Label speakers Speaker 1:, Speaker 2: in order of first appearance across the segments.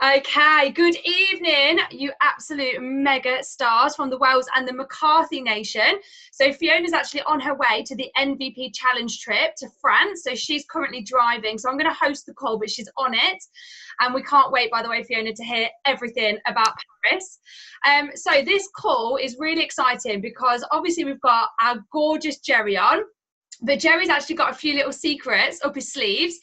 Speaker 1: Okay, good evening, you absolute mega stars from the Wells and the McCarthy Nation. So Fiona's actually on her way to the MVP Challenge trip to France. So she's currently driving. So I'm going to host the call, but she's on it. And we can't wait, by the way, Fiona, to hear everything about Paris. So this call is really exciting because obviously we've got our gorgeous Jerry on. But Jerry's actually got a few little secrets up his sleeves.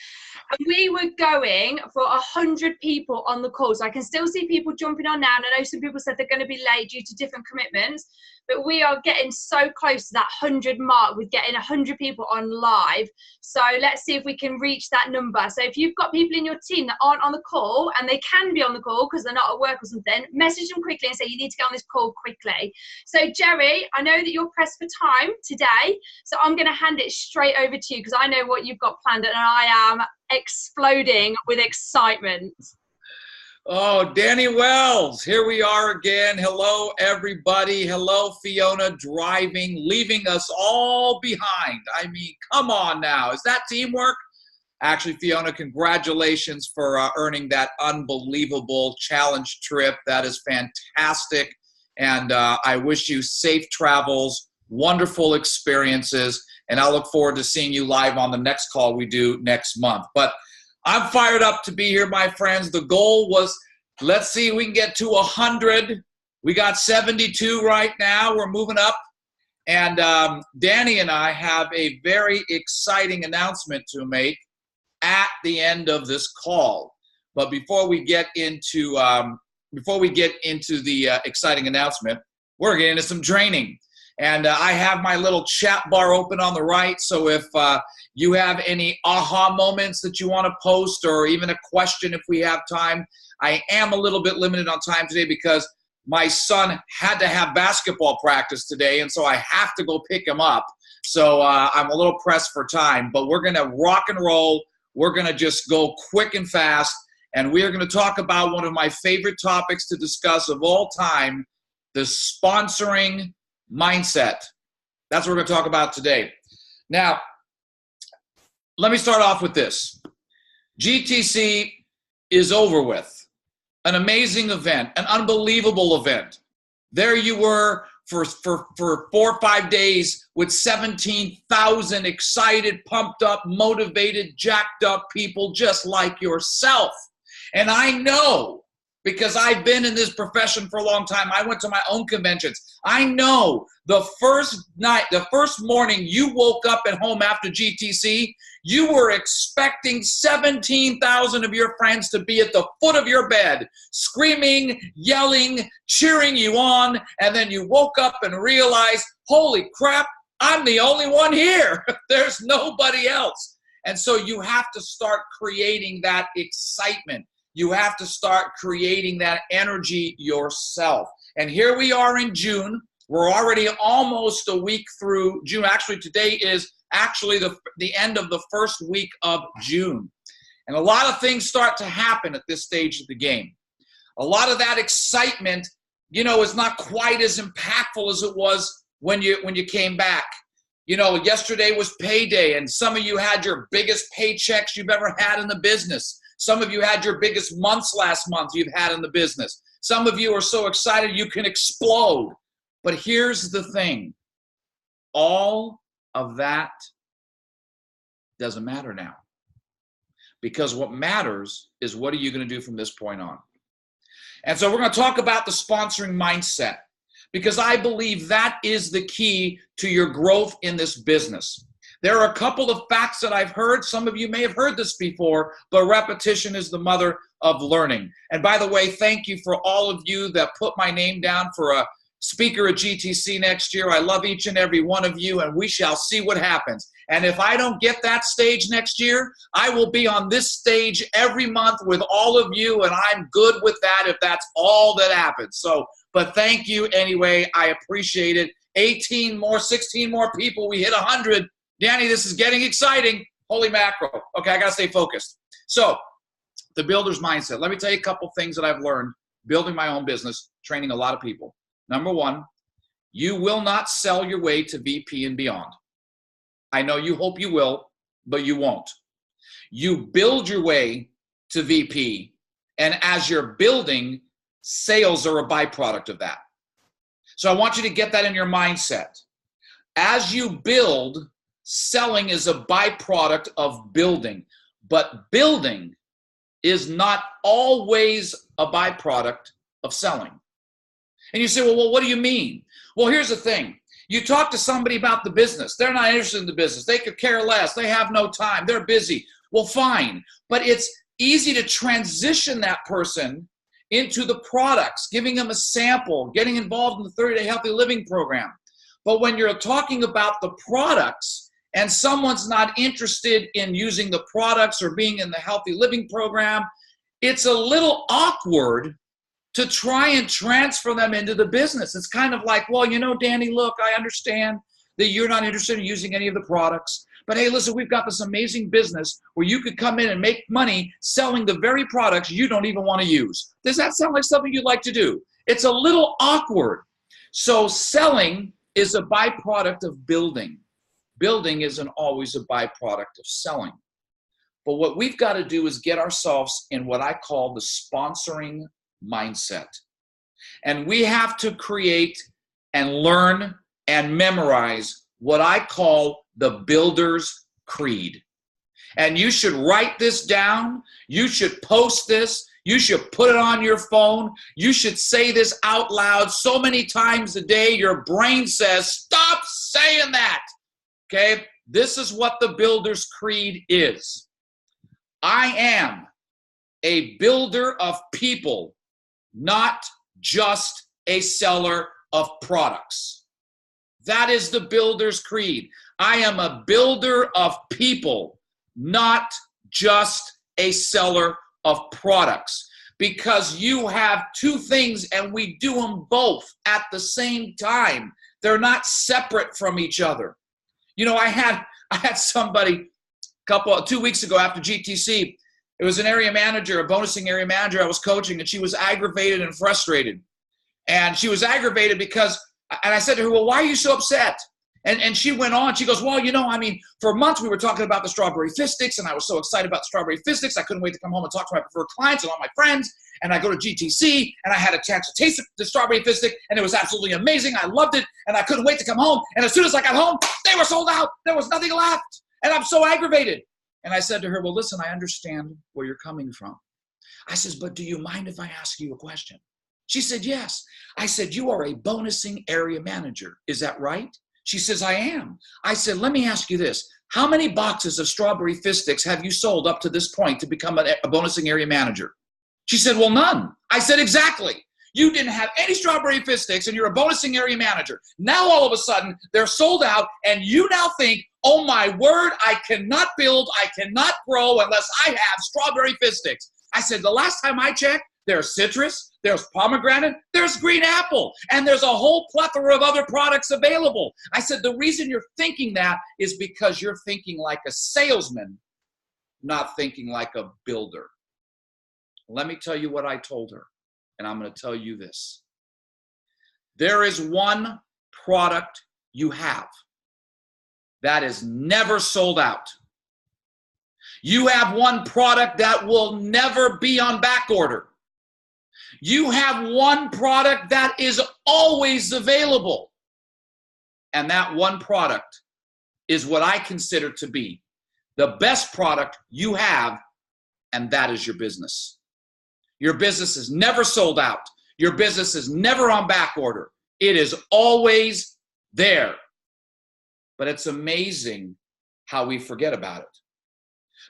Speaker 1: And we were going for 100 people on the call. So I can still see people jumping on now. And I know some people said they're going to be late due to different commitments. But we are getting so close to that 100 mark with getting 100 people on live. So let's see if we can reach that number. So if you've got people in your team that aren't on the call, and they can be on the call because they're not at work or something, message them quickly and say you need to get on this call quickly. So Jerry, I know that you're pressed for time today. So I'm going to hand it straight over to you because I know what you've got planned and I am exploding with excitement.
Speaker 2: Oh, Danny Wells, here we are again. Hello, everybody. Hello, Fiona, driving, leaving us all behind. I mean, come on now. Is that teamwork? Actually, Fiona, congratulations for earning that unbelievable challenge trip. That is fantastic. And I wish you safe travels, wonderful experiences, and I look forward to seeing you live on the next call we do next month. But I'm fired up to be here, my friends. The goal was, let's see if we can get to 100. We got 72 right now. We're moving up. And Danny and I have a very exciting announcement to make at the end of this call. But before we get into the exciting announcement, we're getting into some training. And I have my little chat bar open on the right. So if you have any aha moments that you want to post or even a question if we have time, I am a little bit limited on time today because my son had to have basketball practice today. And so I have to go pick him up. So I'm a little pressed for time. But we're going to rock and roll. We're going to just go quick and fast. And we are going to talk about one of my favorite topics to discuss of all time, the sponsoring mindset. That's what we're going to talk about today. Now, let me start off with this. GTC is over with. An amazing event, an unbelievable event. There you were for 4 or 5 days with 17,000 excited, pumped up, motivated, jacked up people just like yourself. And I know, because I've been in this profession for a long time. I went to my own conventions. I know the first morning you woke up at home after GTC, you were expecting 17,000 of your friends to be at the foot of your bed, screaming, yelling, cheering you on, and then you woke up and realized, holy crap, I'm the only one here. There's nobody else. And so you have to start creating that excitement. You have to start creating that energy yourself. And here we are in June. We're already almost a week through June. Actually, today is actually the end of the first week of June. And a lot of things start to happen at this stage of the game. A lot of that excitement, is not quite as impactful as it was when you came back. Yesterday was payday, and some of you had your biggest paychecks you've ever had in the business. Some of you had your biggest months last month you've had in the business. Some of you are so excited you can explode. But here's the thing. All of that doesn't matter now. Because what matters is what are you going to do from this point on. And so we're going to talk about the sponsoring mindset. Because I believe that is the key to your growth in this business. There are a couple of facts that I've heard. Some of you may have heard this before, but repetition is the mother of learning. And by the way, thank you for all of you that put my name down for a speaker at GTC next year. I love each and every one of you, and we shall see what happens. And if I don't get that stage next year, I will be on this stage every month with all of you, and I'm good with that if that's all that happens. But thank you anyway. I appreciate it. 16 more people. We hit 100. Danny, this is getting exciting. Holy mackerel. Okay, I got to stay focused. So, the builder's mindset. Let me tell you a couple things that I've learned building my own business, training a lot of people. Number one, you will not sell your way to VP and beyond. I know you hope you will, but you won't. You build your way to VP And as you're building, sales are a byproduct of that. So I want you to get that in your mindset. As you build, selling is a byproduct of building. But building is not always a byproduct of selling. And you say, well, what do you mean? Well, here's the thing. You talk to somebody about the business. They're not interested in the business. They could care less. They have no time. They're busy. Well, fine. But it's easy to transition that person into the products, giving them a sample, getting involved in the 30-day healthy living program. But when you're talking about the products and someone's not interested in using the products or being in the healthy living program, it's a little awkward to try and transfer them into the business. It's kind of like, well, Danny, look, I understand that you're not interested in using any of the products, but hey, listen, we've got this amazing business where you could come in and make money selling the very products you don't even want to use. Does that sound like something you'd like to do? It's a little awkward. So selling is a byproduct of building. Building isn't always a byproduct of selling. But what we've got to do is get ourselves in what I call the sponsoring mindset. And we have to create and learn and memorize what I call the builder's creed. And you should write this down. You should post this. You should put it on your phone. You should say this out loud so many times a day your brain says, stop saying that. Okay? This is what the builder's creed is. I am a builder of people, not just a seller of products. That is the builder's creed. I am a builder of people, not just a seller of products. Because you have two things and we do them both at the same time. They're not separate from each other. I had somebody 2 weeks ago after GTC. It was an area manager, a bonusing area manager I was coaching, and she was aggravated and frustrated. And she was aggravated because, and I said to her, well, why are you so upset? And she went on, she goes, well, for months we were talking about the strawberry fist sticks, and I was so excited about the strawberry fist sticks, I couldn't wait to come home and talk to my preferred clients and all my friends. And I go to GTC, and I had a chance to taste the strawberry fist stick, and it was absolutely amazing. I loved it, and I couldn't wait to come home. And as soon as I got home, they were sold out. There was nothing left, and I'm so aggravated. And I said to her, well, listen, I understand where you're coming from. I says, but do you mind if I ask you a question? She said, yes. I said, you are a bonusing area manager. Is that right? She says, I am. I said, let me ask you this. How many boxes of strawberry fist sticks have you sold up to this point to become a bonusing area manager? She said, well, none. I said, exactly. You didn't have any strawberry fist sticks and you're a bonusing area manager. Now all of a sudden they're sold out and you now think, oh my word, I cannot build, I cannot grow unless I have strawberry fist sticks. I said, the last time I checked, there's citrus, there's pomegranate, there's green apple, and there's a whole plethora of other products available. I said, the reason you're thinking that is because you're thinking like a salesman, not thinking like a builder. Let me tell you what I told her, and I'm going to tell you this. There is one product you have that is never sold out. You have one product that will never be on back order. You have one product that is always available. And that one product is what I consider to be the best product you have, and that is your business. Your business is never sold out. Your business is never on back order. It is always there. But it's amazing how we forget about it.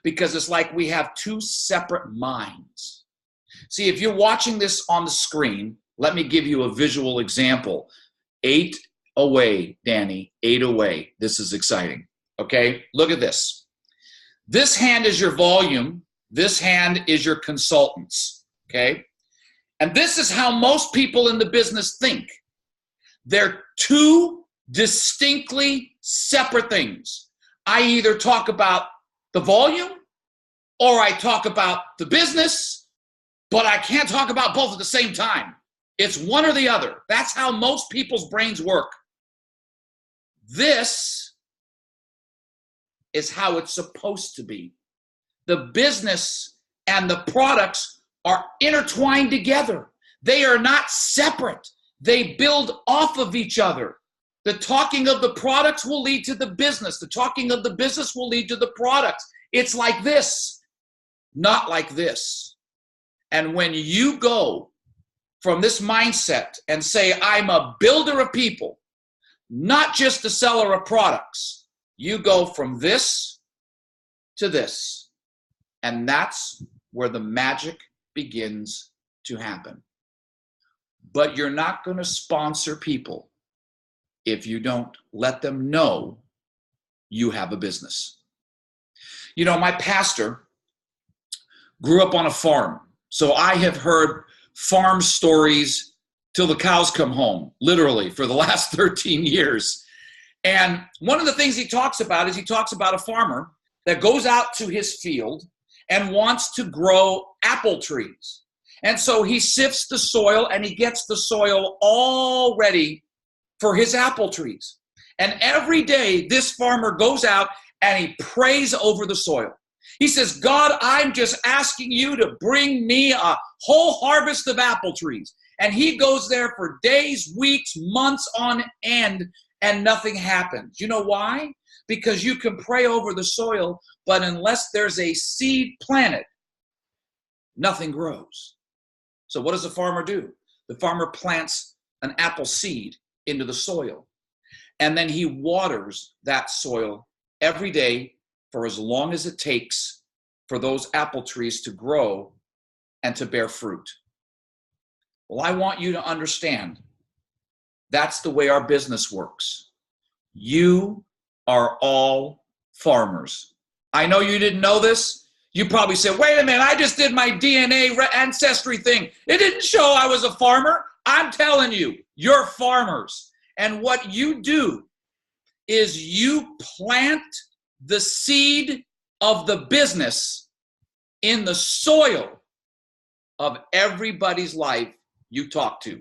Speaker 2: Because it's like we have two separate minds. See, if you're watching this on the screen, let me give you a visual example. 8 away, Danny, 8 away. This is exciting. Okay, look at this. This hand is your volume. This hand is your consultants. Okay, and this is how most people in the business think. They're two distinctly separate things. I either talk about the volume or I talk about the business, but I can't talk about both at the same time. It's one or the other. That's how most people's brains work. This is how it's supposed to be. The business and the products are intertwined together. They are not separate. They build off of each other. The talking of the products will lead to the business. The talking of the business will lead to the products. It's like this, not like this. And when you go from this mindset and say, I'm a builder of people, not just a seller of products, you go from this to this. And that's where the magic begins to happen. But you're not going to sponsor people if you don't let them know you have a business. You know, my pastor grew up on a farm, so I have heard farm stories till the cows come home, literally, for the last 13 years. And one of the things he talks about is he talks about a farmer that goes out to his field and wants to grow apple trees. And so he sifts the soil and he gets the soil all ready for his apple trees. And every day this farmer goes out and he prays over the soil. He says, God, I'm just asking you to bring me a whole harvest of apple trees. And he goes there for days, weeks, months on end, and nothing happens. You know why? Because you can pray over the soil, but unless there's a seed planted, nothing grows. So what does the farmer do? The farmer plants an apple seed into the soil, and then he waters that soil every day for as long as it takes for those apple trees to grow and to bear fruit. Well, I want you to understand that's the way our business works. You are all farmers. I know you didn't know this. You probably said, wait a minute, I just did my DNA ancestry thing. It didn't show I was a farmer. I'm telling you, you're farmers. And what you do is you plant the seed of the business in the soil of everybody's life you talk to.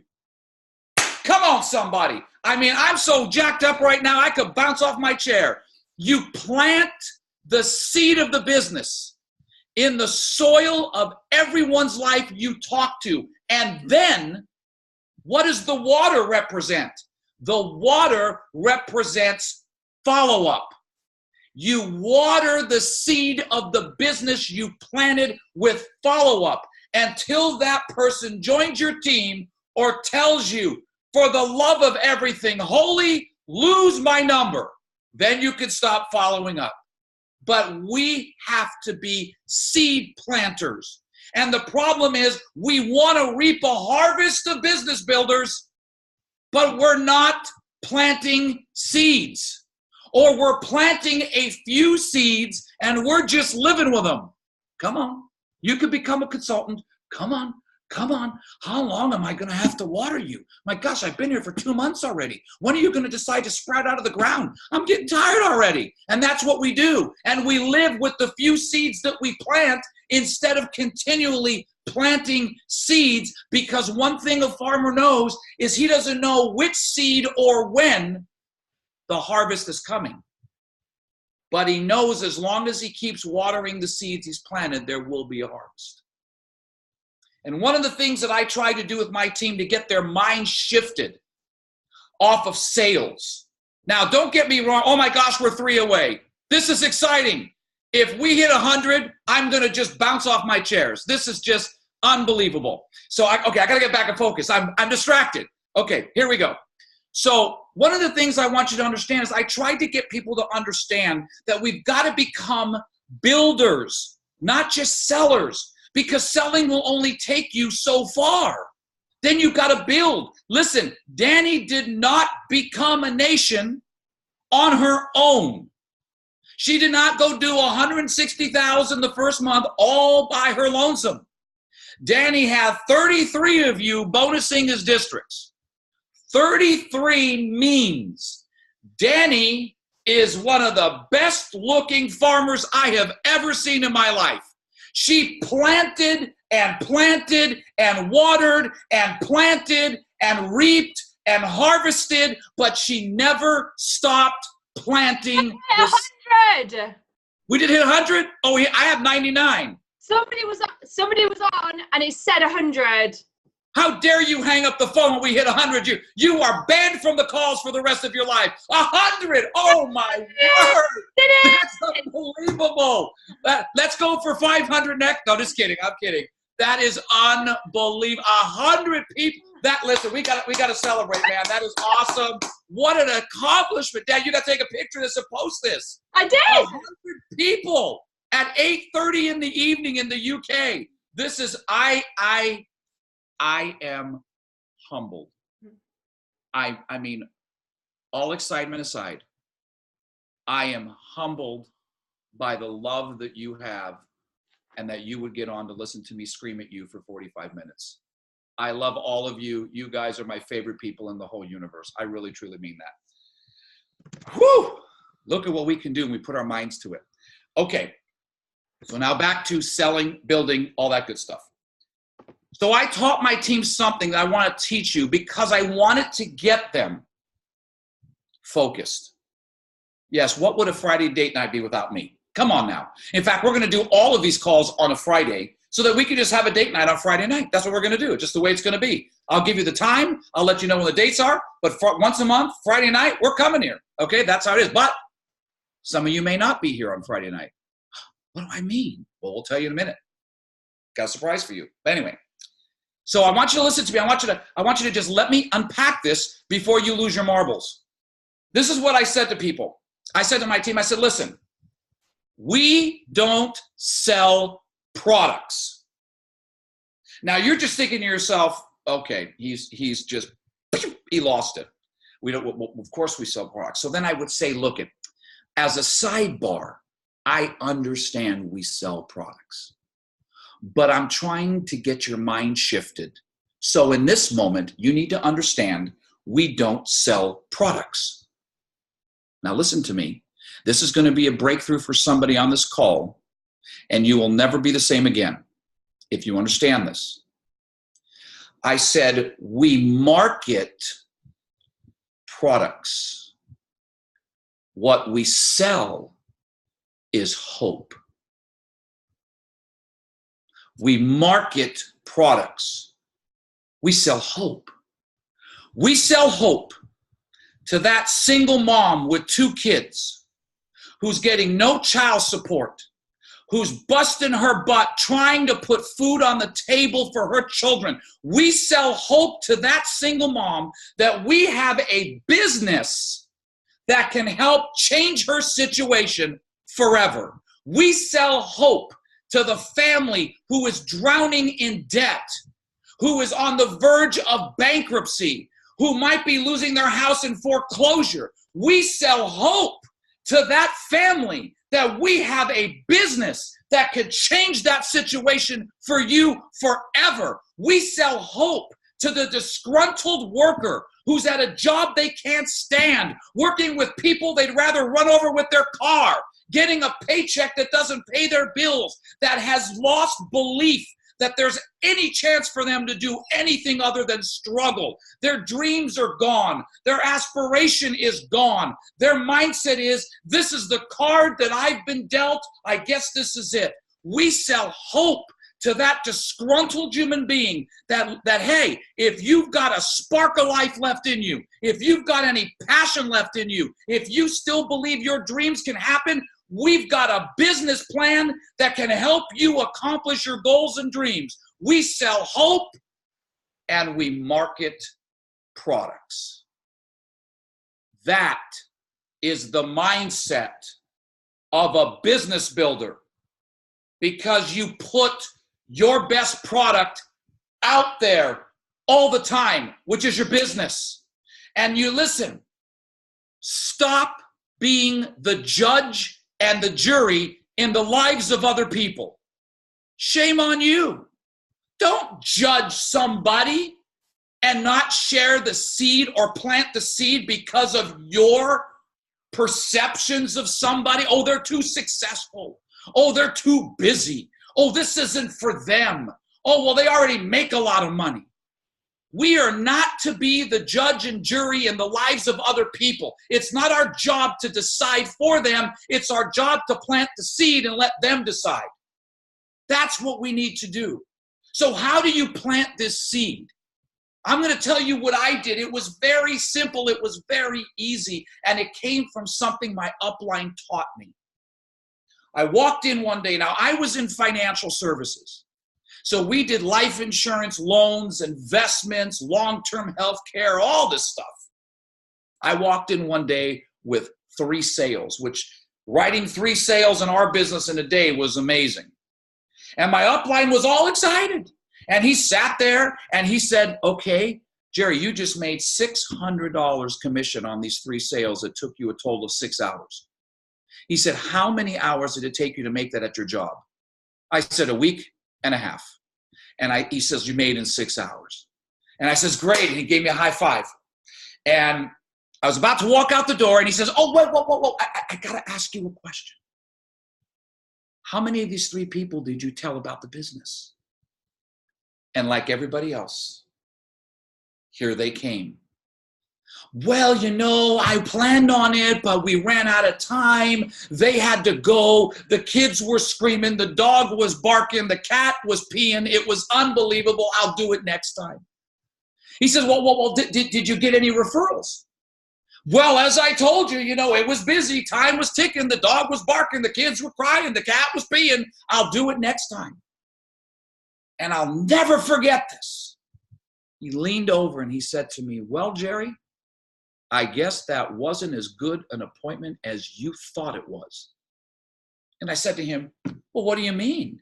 Speaker 2: Come on, somebody. I mean, I'm so jacked up right now, I could bounce off my chair. You plant the seed of the business in the soil of everyone's life you talk to. And then, what does the water represent? The water represents follow-up. You water the seed of the business you planted with follow-up until that person joins your team or tells you, for the love of everything holy, lose my number. Then you can stop following up. But we have to be seed planters. And the problem is we want to reap a harvest of business builders, but we're not planting seeds. Or we're planting a few seeds and we're just living with them. Come on. You could become a consultant. Come on. Come on. How long am I going to have to water you? My gosh, I've been here for 2 months already. When are you going to decide to sprout out of the ground? I'm getting tired already. And that's what we do. And we live with the few seeds that we plant instead of continually planting seeds, because one thing a farmer knows is he doesn't know which seed or when the harvest is coming. But he knows as long as he keeps watering the seeds he's planted, there will be a harvest. And one of the things that I try to do with my team to get their mind shifted off of sales. Now, don't get me wrong. Oh my gosh, we're 3 away. This is exciting. If we hit 100, I'm going to just bounce off my chairs. This is just unbelievable. So, I got to get back and focus. I'm distracted. Okay, here we go. So one of the things I want you to understand is I tried to get people to understand that we've got to become builders, not just sellers. Because selling will only take you so far. Then you've got to build. Listen, Danny did not become a nation on her own. She did not go do $160,000 the first month all by her lonesome. Danny had 33 of you bonusing his districts. 33 means Danny is one of the best looking farmers I have ever seen in my life. She planted and planted and watered and planted and reaped and harvested, but she never stopped planting.
Speaker 1: 100.
Speaker 2: We did hit 100? Oh, I have 99.
Speaker 1: Somebody was on and it said 100.
Speaker 2: How dare you hang up the phone when we hit 100? You are banned from the calls for the rest of your life. 100! Oh my word! That's unbelievable. Let's go for 500 next. No, just kidding. I'm kidding. That is unbelievable. 100 people. Listen, we got to celebrate, man. That is awesome. What an accomplishment, Dad. You got to take a picture of this and post this.
Speaker 1: I did.
Speaker 2: 100 people at 8:30 in the evening in the UK. This is I am humbled. I mean, all excitement aside, I am humbled by the love that you have and that you would get on to listen to me scream at you for 45 minutes. I love all of you. You guys are my favorite people in the whole universe. I really, truly mean that. Whew! Look at what we can do when we put our minds to it. Okay, so now back to selling, building, all that good stuff. So I taught my team something that I want to teach you because I wanted to get them focused. Yes, what would a Friday date night be without me? Come on now. In fact, we're going to do all of these calls on a Friday so that we can just have a date night on Friday night. That's what we're going to do, just the way it's going to be. I'll give you the time. I'll let you know when the dates are. But once a month, Friday night, we're coming here. Okay, that's how it is. But some of you may not be here on Friday night. What do I mean? Well, we'll tell you in a minute. Got a surprise for you. But anyway. So I want you to listen to me. I want you to just let me unpack this before you lose your marbles. This is what I said to people. I said to my team, I said, listen, we don't sell products. Now you're just thinking to yourself, okay, he's just, he lost it. We don't, of course we sell products. So then I would say, look, as a sidebar, I understand we sell products. But I'm trying to get your mind shifted. So in this moment, you need to understand we don't sell products. Now listen to me. This is going to be a breakthrough for somebody on this call, and you will never be the same again if you understand this. I said we market products. What we sell is hope. We market products. We sell hope. We sell hope to that single mom with 2 kids who's getting no child support, who's busting her butt trying to put food on the table for her children. We sell hope to that single mom that we have a business that can help change her situation forever. We sell hope to the family who is drowning in debt, who is on the verge of bankruptcy, who might be losing their house in foreclosure. We sell hope to that family that we have a business that could change that situation for you forever. We sell hope to the disgruntled worker who's at a job they can't stand, working with people they'd rather run over with their car, getting a paycheck that doesn't pay their bills, that has lost belief that there's any chance for them to do anything other than struggle. Their dreams are gone. Their aspiration is gone. Their mindset is, this is the card that I've been dealt. I guess this is it. We sell hope to that disgruntled human being that hey, if you've got a spark of life left in you, if you've got any passion left in you, if you still believe your dreams can happen, we've got a business plan that can help you accomplish your goals and dreams. We sell hope and we market products. That is the mindset of a business builder, because you put your best product out there all the time, which is your business. And you listen, stop being the judge and the jury in the lives of other people. Shame on you. Don't judge somebody and not share the seed or plant the seed because of your perceptions of somebody. Oh, they're too successful. Oh, they're too busy. Oh, this isn't for them. Oh, well, they already make a lot of money. We are not to be the judge and jury in the lives of other people. It's not our job to decide for them. It's our job to plant the seed and let them decide. That's what we need to do. So how do you plant this seed? I'm going to tell you what I did. It was very simple. It was very easy. And it came from something my upline taught me. I walked in one day. Now, I was in financial services. So we did life insurance, loans, investments, long-term health care, all this stuff. I walked in one day with 3 sales, which writing 3 sales in our business in a day was amazing. And my upline was all excited. And he sat there and he said, okay, Jerry, you just made $600 commission on these 3 sales that took you a total of 6 hours. He said, how many hours did it take you to make that at your job? I said, a week and a half. And he says, you made in 6 hours. And I says, great. And he gave me a high five. And I was about to walk out the door and he says, oh, whoa. I got to ask you a question. How many of these 3 people did you tell about the business? And like everybody else, here they came. Well, I planned on it, but we ran out of time. They had to go. The kids were screaming. The dog was barking. The cat was peeing. It was unbelievable. I'll do it next time. He says, well, did you get any referrals? Well, as I told you, it was busy. Time was ticking. The dog was barking. The kids were crying. The cat was peeing. I'll do it next time. And I'll never forget this. He leaned over and he said to me, well, Jerry, I guess that wasn't as good an appointment as you thought it was. And I said to him, well, what do you mean?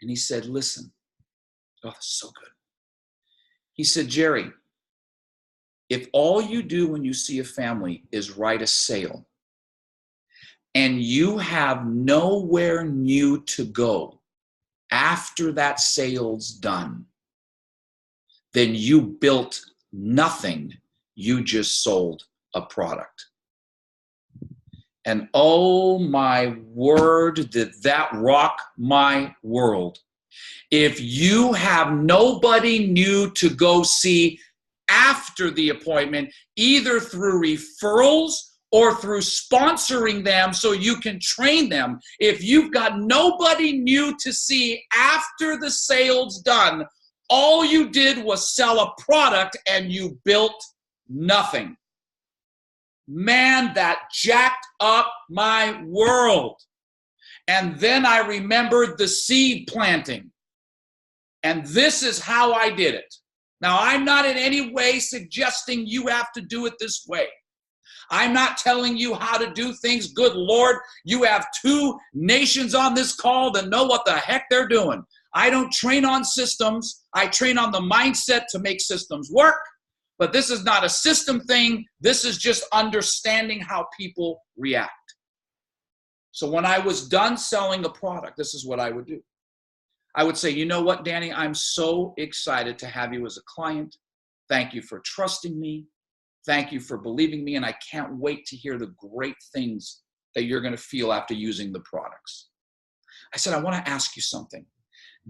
Speaker 2: And he said, listen. Oh, that's so good. He said, Jerry, if all you do when you see a family is write a sale and you have nowhere new to go after that sale's done, then you built nothing. You just sold a product. And oh my word, did that rock my world. If you have nobody new to go see after the appointment, either through referrals or through sponsoring them so you can train them, if you've got nobody new to see after the sale's done, all you did was sell a product and you built nothing. Man, that jacked up my world. And then I remembered the seed planting. And this is how I did it. Now, I'm not in any way suggesting you have to do it this way. I'm not telling you how to do things. Good Lord, you have 2 nations on this call that know what the heck they're doing. I don't train on systems. I train on the mindset to make systems work. But this is not a system thing. This is just understanding how people react. So when I was done selling a product, this is what I would do. I would say, you know what, Danny, I'm so excited to have you as a client. Thank you for trusting me. Thank you for believing me. And I can't wait to hear the great things that you're going to feel after using the products. I said, I want to ask you something.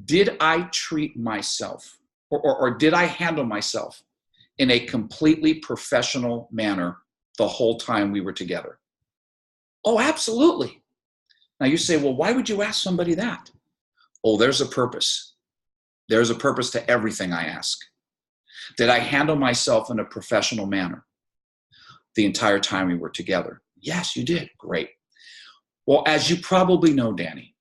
Speaker 2: Did I treat myself or did I handle myself in a completely professional manner the whole time we were together? Oh, absolutely. Now you say, well, why would you ask somebody that? Oh, there's a purpose. There's a purpose to everything I ask. Did I handle myself in a professional manner the entire time we were together? Yes, you did. Great. Well, as you probably know, Danny,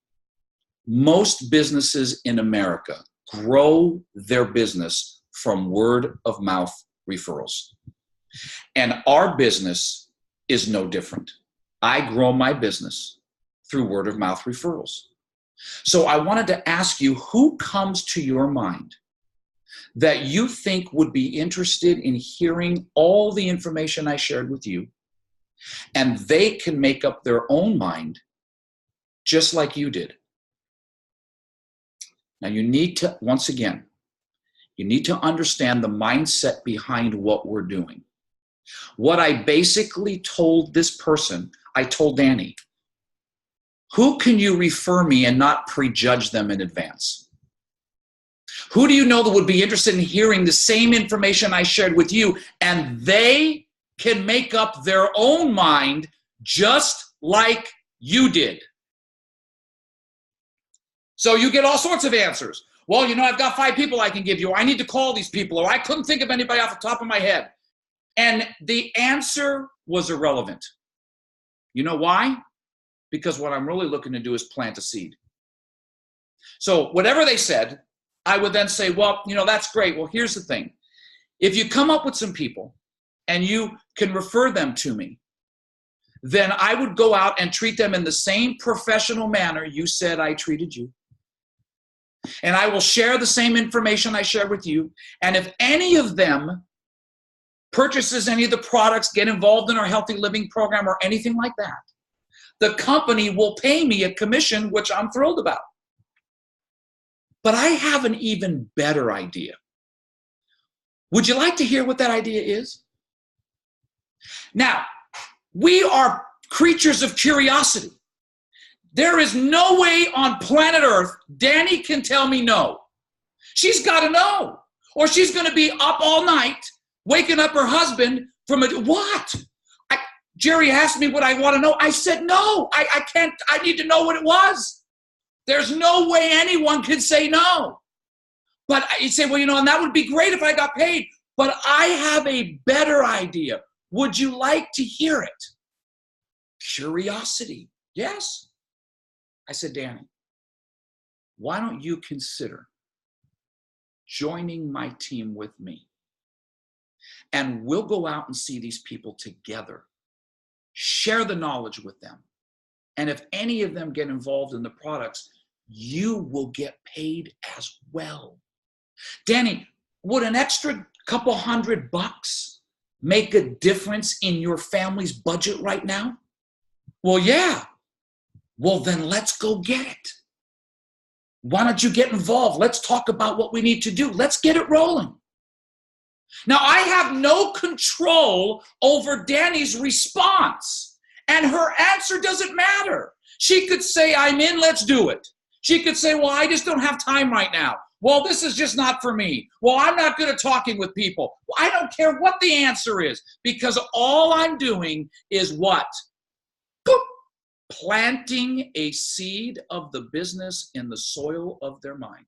Speaker 2: most businesses in America grow their business from word of mouth referrals. And our business is no different. I grow my business through word of mouth referrals. So I wanted to ask you, who comes to your mind that you think would be interested in hearing all the information I shared with you, and they can make up their own mind just like you did? Now you need to, once again, you need to understand the mindset behind what we're doing. What I basically told this person, I told Danny, who can you refer me and not prejudge them in advance? Who do you know that would be interested in hearing the same information I shared with you, and they can make up their own mind just like you did? So you get all sorts of answers. Well, I've got 5 people I can give you, or I need to call these people, or I couldn't think of anybody off the top of my head. And the answer was irrelevant. You know why? Because what I'm really looking to do is plant a seed. So whatever they said, I would then say, well, that's great. Well, here's the thing. If you come up with some people and you can refer them to me, then I would go out and treat them in the same professional manner you said I treated you. And I will share the same information I shared with you. And if any of them purchases any of the products, get involved in our healthy living program or anything like that, the company will pay me a commission, which I'm thrilled about. But I have an even better idea. Would you like to hear what that idea is? Now, we are creatures of curiosity. There is no way on planet Earth Danny can tell me no. She's got to know, or she's going to be up all night waking up her husband from what? Jerry asked me what I want to know. I said no. I can't. I need to know what it was. There's no way anyone can say no. But you say, well, and that would be great if I got paid. But I have a better idea. Would you like to hear it? Curiosity. Yes. I said, Danny, why don't you consider joining my team with me? And we'll go out and see these people together. Share the knowledge with them. And if any of them get involved in the products, you will get paid as well. Danny, would an extra couple $100 make a difference in your family's budget right now? Well, yeah. Well, then let's go get it. Why don't you get involved? Let's talk about what we need to do. Let's get it rolling. Now, I have no control over Danny's response, and her answer doesn't matter. She could say, I'm in, let's do it. She could say, well, I just don't have time right now. Well, this is just not for me. Well, I'm not good at talking with people. Well, I don't care what the answer is, because all I'm doing is what? Boop. Planting a seed of the business in the soil of their mind.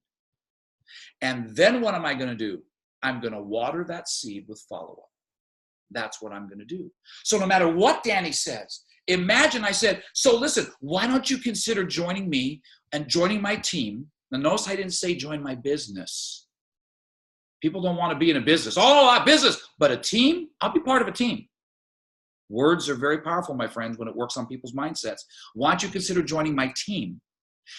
Speaker 2: And then what am I going to do? I'm going to water that seed with follow-up. That's what I'm going to do. So no matter what Danny says, imagine I said, so listen, why don't you consider joining me and joining my team? Now notice I didn't say join my business. People don't want to be in a business. Oh, a business, but a team? I'll be part of a team. Words are very powerful, my friends, when it works on people's mindsets. Why don't you consider joining my team?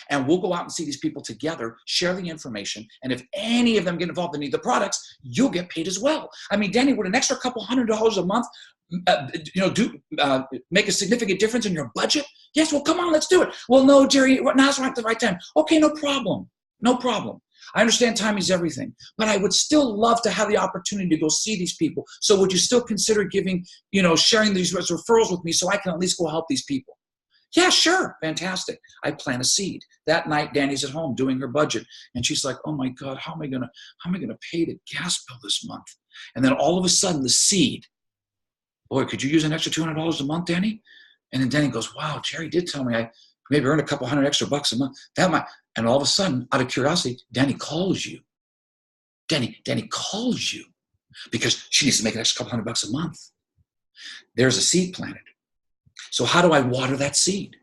Speaker 2: And we'll go out and see these people together, share the information, and if any of them get involved and need the products, you'll get paid as well. I mean, Danny, would an extra couple $100 a month make a significant difference in your budget? Yes, well, come on, let's do it. Well, no, Jerry, now's not the right time. Okay, no problem. No problem. I understand time is everything, but I would still love to have the opportunity to go see these people. So would you still consider giving, sharing these referrals with me so I can at least go help these people? Yeah, sure. Fantastic. I plant a seed. That night, Danny's at home doing her budget. And she's like, oh my God, how am I gonna pay the gas bill this month? And then all of a sudden the seed, boy, could you use an extra $200 a month, Danny? And then Danny goes, wow, Jerry did tell me I maybe earn a couple $100 extra a month. That might, and all of a sudden, out of curiosity, Danny calls you. Danny calls you because she needs to make an extra couple $100 a month. There's a seed planted. So how do I water that seed?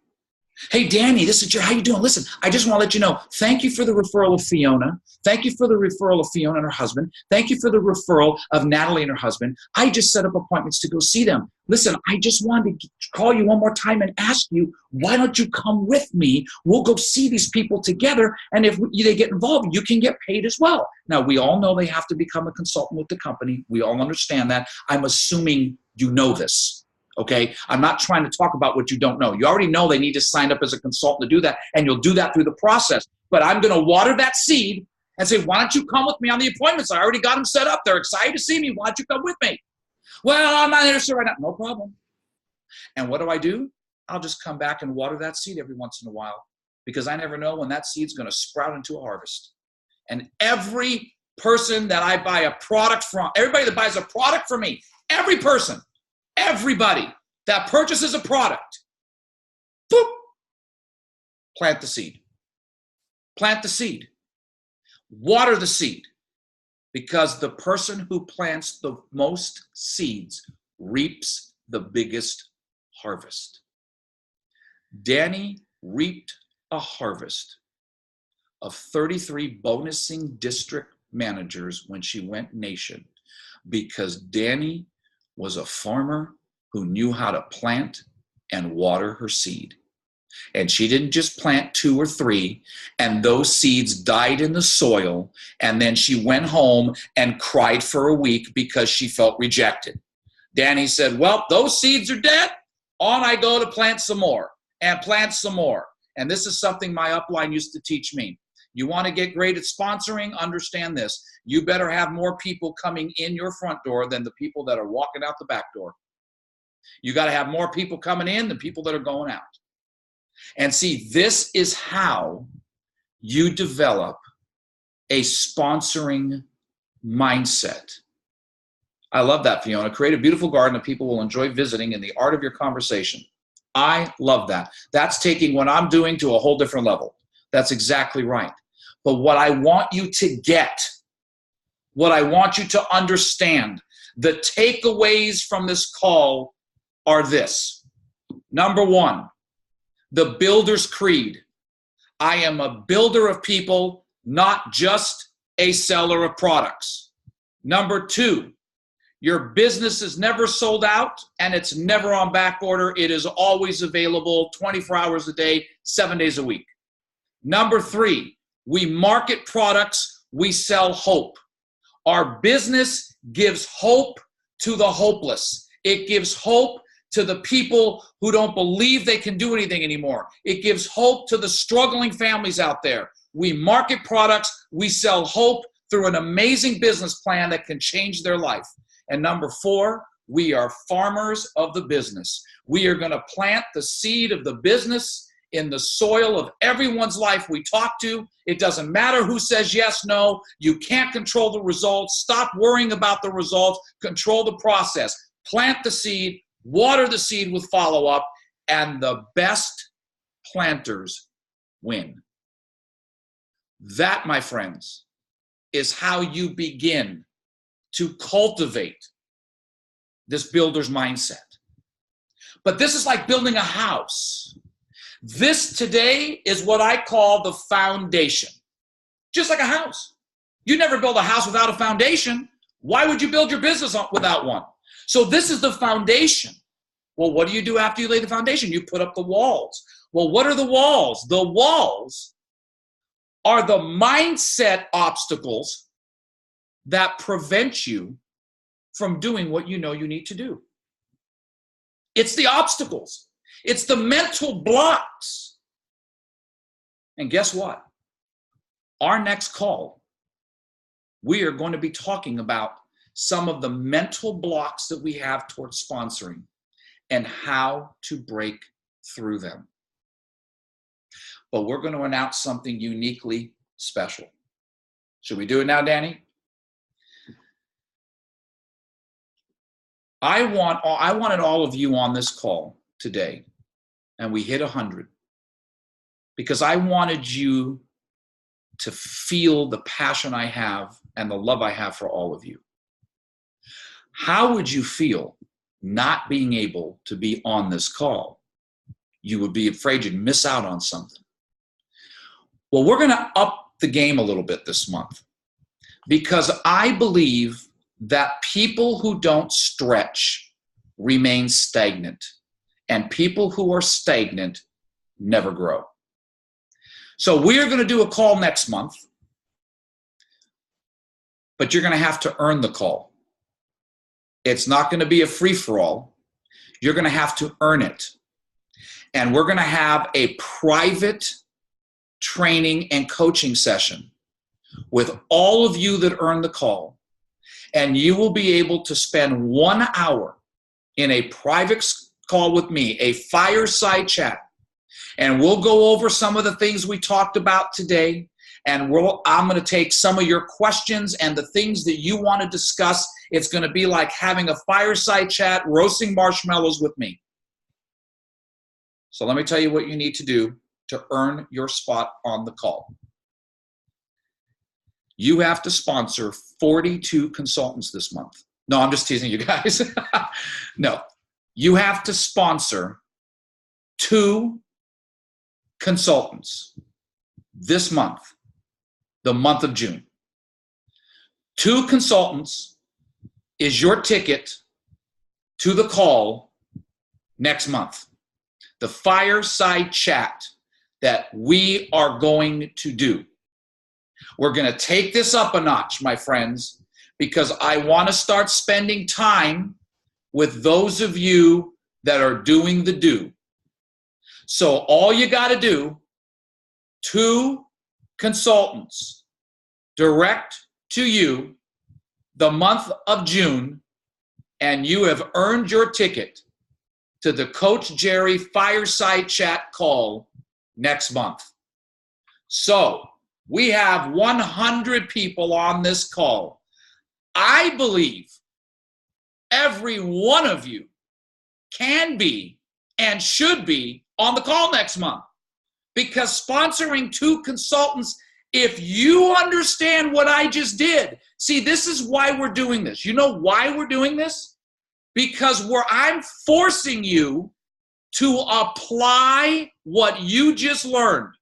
Speaker 2: Hey, Danny, this is Jerry. How you doing? Listen, I just want to let you know, thank you for the referral of Fiona. Thank you for the referral of Fiona and her husband. Thank you for the referral of Natalie and her husband. I just set up appointments to go see them. Listen, I just wanted to call you one more time and ask you, why don't you come with me? We'll go see these people together, and if they get involved, you can get paid as well. Now, we all know they have to become a consultant with the company. We all understand that. I'm assuming you know this. Okay, I'm not trying to talk about what you don't know. You already know they need to sign up as a consultant to do that, and you'll do that through the process. But I'm going to water that seed and say, why don't you come with me on the appointments? I already got them set up. They're excited to see me. Why don't you come with me? Well, I'm not interested right now. No problem. And what do? I'll just come back and water that seed every once in a while, because I never know when that seed's going to sprout into a harvest. And every person that I buy a product from, everybody that buys a product from me, every person, everybody that purchases a product, boop, plant the seed. Plant the seed. Water the seed. Because the person who plants the most seeds reaps the biggest harvest. Danny reaped a harvest of 33 bonusing district managers when she went nation because Danny was a farmer who knew how to plant and water her seed. And she didn't just plant 2 or 3 and those seeds died in the soil and then she went home and cried for a week because she felt rejected. Danny said, well, those seeds are dead. On I go to plant some more and plant some more. And this is something my upline used to teach me. You want to get great at sponsoring? Understand this. You better have more people coming in your front door than the people that are walking out the back door. You got to have more people coming in than people that are going out. And see, this is how you develop a sponsoring mindset. I love that, Fiona. Create a beautiful garden that people will enjoy visiting in the art of your conversation. I love that. That's taking what I'm doing to a whole different level. That's exactly right. But what I want you to get, what I want you to understand, the takeaways from this call are this. Number 1, the builder's creed. I am a builder of people, not just a seller of products. Number 2, your business is never sold out and it's never on back order. It is always available 24 hours a day, 7 days a week. Number 3, we market products, we sell hope. Our business gives hope to the hopeless. It gives hope to the people who don't believe they can do anything anymore. It gives hope to the struggling families out there. We market products, we sell hope through an amazing business plan that can change their life. And number 4, we are farmers of the business. We are going to plant the seed of the business in the soil of everyone's life we talk to. It doesn't matter who says yes, no. You can't control the results. Stop worrying about the results. Control the process. Plant the seed, water the seed with follow-up, and the best planters win. That, my friends, is how you begin to cultivate this builder's mindset. But this is like building a house. This today is what I call the foundation. Just like a house. You never build a house without a foundation. Why would you build your business without one? So this is the foundation. Well, what do you do after you lay the foundation? You put up the walls. Well, what are the walls? The walls are the mindset obstacles that prevent you from doing what you know you need to do. It's the obstacles. It's the mental blocks. And guess what? Our next call, we are going to be talking about some of the mental blocks that we have towards sponsoring and how to break through them. But we're going to announce something uniquely special. Should we do it now, Danny? I wanted all of you on this call today, and we hit 100, because I wanted you to feel the passion I have and the love I have for all of you. How would you feel not being able to be on this call? You would be afraid you'd miss out on something. Well, we're going to up the game a little bit this month, because I believe that people who don't stretch remain stagnant, and people who are stagnant never grow. So we're going to do a call next month, but you're going to have to earn the call. It's not going to be a free-for-all. You're going to have to earn it. And we're going to have a private training and coaching session with all of you that earn the call. And you will be able to spend 1 hour in a private call with me, a fireside chat. And we'll go over some of the things we talked about today. And I'm going to take some of your questions and the things that you want to discuss. It's going to be like having a fireside chat, roasting marshmallows with me. So let me tell you what you need to do to earn your spot on the call. You have to sponsor 42 consultants this month. No, I'm just teasing you guys. No, you have to sponsor 2 consultants this month, the month of June. 2 consultants is your ticket to the call next month. The fireside chat that we are going to do. We're going to take this up a notch, my friends, because I want to start spending time with those of you that are doing the do. So all you got to do, 2 consultants direct to you the month of June, and you have earned your ticket to the Coach Jerry Fireside Chat call next month. So we have 100 people on this call. I believe every one of you can be and should be on the call next month, because sponsoring 2 consultants, if you understand what I just did, see, this is why we're doing this. You know why we're doing this? Because I'm forcing you to apply what you just learned.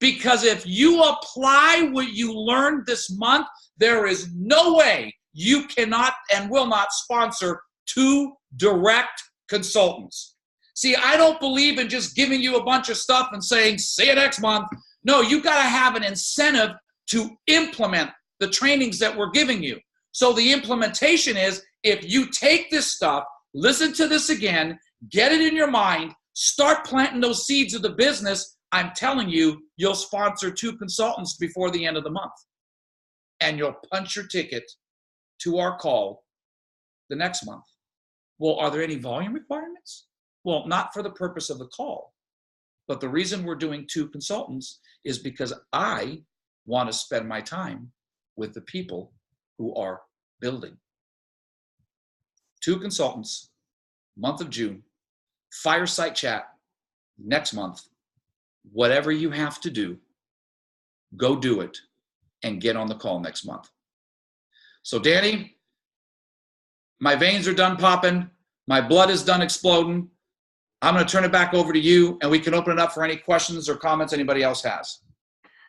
Speaker 2: Because if you apply what you learned this month, there is no way you cannot and will not sponsor 2 direct consultants. See, I don't believe in just giving you a bunch of stuff and saying, see you next month. No, you got to have an incentive to implement the trainings that we're giving you. So the implementation is, if you take this stuff, listen to this again, get it in your mind, start planting those seeds of the business, I'm telling you, you'll sponsor 2 consultants before the end of the month. And you'll punch your ticket to our call the next month. Well, are there any volume requirements? Well, not for the purpose of the call. But the reason we're doing 2 consultants is because I want to spend my time with the people who are building. 2 consultants, month of June, fireside chat next month. Whatever you have to do, go do it and get on the call next month. So Danny, my veins are done popping. My blood is done exploding. I'm going to turn it back over to you, and we can open it up for any questions or comments anybody else has.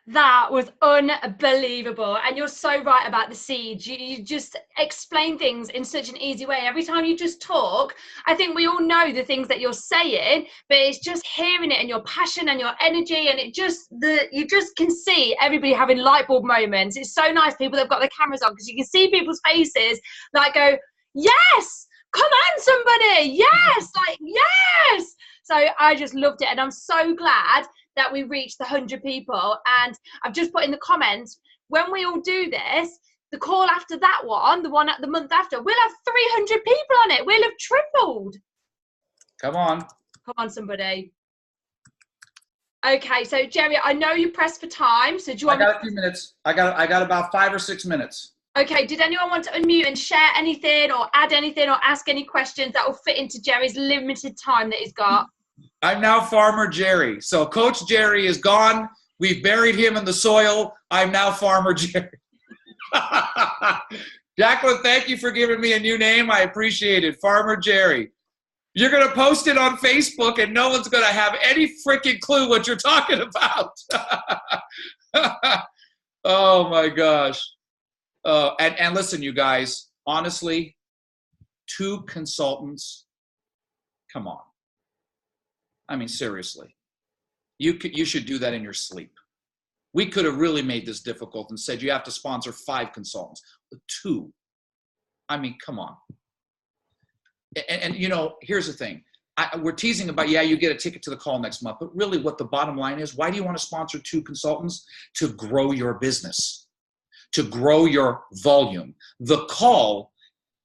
Speaker 1: That was unbelievable. And you're so right about the seeds. You just explain things in such an easy way. Every time you just talk, I think we all know the things that you're saying, but it's just hearing it and your passion and your energy. And you just can see everybody having light bulb moments. It's so nice, people that have got their cameras on, because you can see people's faces like go, yes, come on, somebody. Yes, like, yes. So I just loved it. And I'm so glad that we reached the 100 people. And I've just put in the comments, when we all do this, the call after that one, the one at the month after, we'll have 300 people on it. We'll have tripled.
Speaker 2: Come on.
Speaker 1: Come on, somebody. Okay, so Jerry, I know you pressed for time. So do you want
Speaker 2: a few minutes. I got about 5 or 6 minutes.
Speaker 1: Okay, did anyone want to unmute and share anything or add anything or ask any questions that will fit into Jerry's limited time that he's got?
Speaker 2: I'm now Farmer Jerry. So Coach Jerry is gone. We've buried him in the soil. I'm now Farmer Jerry. Jacqueline, thank you for giving me a new name. I appreciate it. Farmer Jerry. You're going to post it on Facebook, and no one's going to have any freaking clue what you're talking about. Oh, my gosh. And listen, you guys, honestly, 2 consultants, come on. I mean, seriously, you should do that in your sleep. We could have really made this difficult and said you have to sponsor 5 consultants, but 2. I mean, come on. And you know, here's the thing. We're teasing about, yeah, you get a ticket to the call next month, but really what the bottom line is, why do you want to sponsor 2 consultants? To grow your business, to grow your volume. The call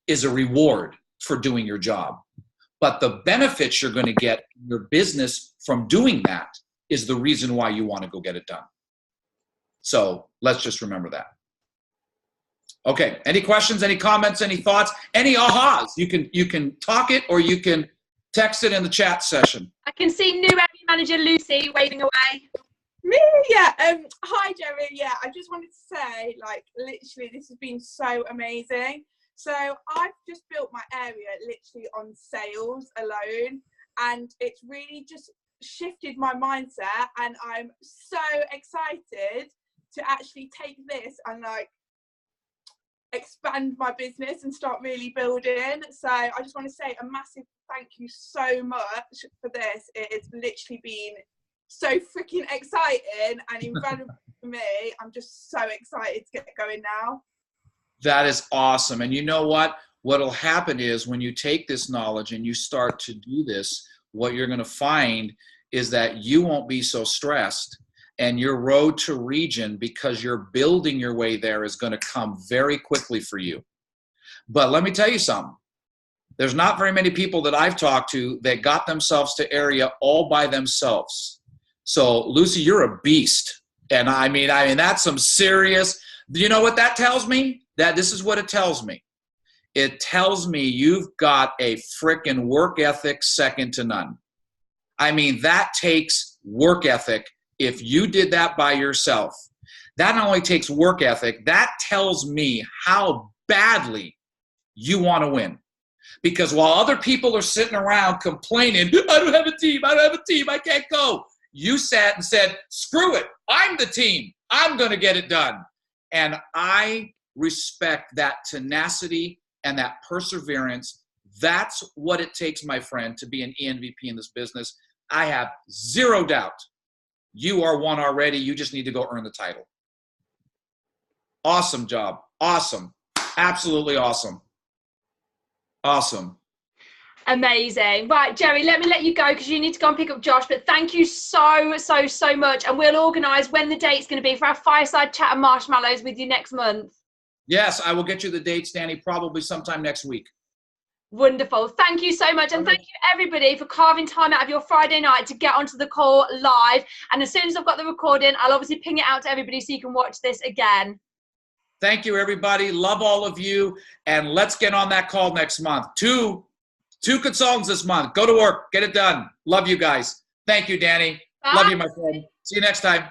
Speaker 2: is a reward for doing your job. But the benefits you're going to get in your business from doing that is the reason why you want to go get it done. So let's just remember that. Okay, any questions, any comments, any thoughts, any ahas? You can talk it or you can text it in the chat session.
Speaker 1: I can see new area manager Lucy waving away.
Speaker 3: Me, yeah. Hi, Jerry. Yeah, I just wanted to say, like, literally, this has been so amazing. So I've just built my area literally on sales alone, and it's really just shifted my mindset. And I'm so excited to actually take this and like expand my business and start really building. So I just want to say a massive thank you so much for this. It has literally been so freaking exciting and invaluable for me. I'm just so excited to get going now.
Speaker 2: That is awesome. And you know what? What'll happen is when you take this knowledge and you start to do this, what you're going to find is that you won't be so stressed, and your road to region, because you're building your way there, is going to come very quickly for you. But let me tell you something. There's not very many people that I've talked to that got themselves to area all by themselves. So Lucy, you're a beast. And I mean, that's some serious, you know what that tells me? That this is what it tells me. It tells me you've got a frickin' work ethic second to none. I mean, that takes work ethic. If you did that by yourself, that not only takes work ethic, that tells me how badly you want to win. Because while other people are sitting around complaining, I don't have a team, I can't go. You sat and said, screw it, I'm the team, I'm going to get it done. And I respect that tenacity and that perseverance. That's what it takes, my friend, to be an ENVP in this business. I have zero doubt you are one already. You just need to go earn the title. Awesome job. Awesome. Absolutely awesome. Awesome.
Speaker 1: Amazing. Right, Jerry, let me let you go because you need to go and pick up Josh. But thank you so much. And we'll organise when the date's going to be for our fireside chat and marshmallows with you next month.
Speaker 2: Yes, I will get you the dates, Danny, probably sometime next week.
Speaker 1: Wonderful. Thank you so much. And thank you, everybody, for carving time out of your Friday night to get onto the call live. And as soon as I've got the recording, I'll obviously ping it out to everybody so you can watch this again.
Speaker 2: Thank you, everybody. Love all of you. And let's get on that call next month. Two consultants this month. Go to work. Get it done. Love you guys. Thank you, Danny.
Speaker 1: Bye.
Speaker 2: Love you, my friend. See you next time.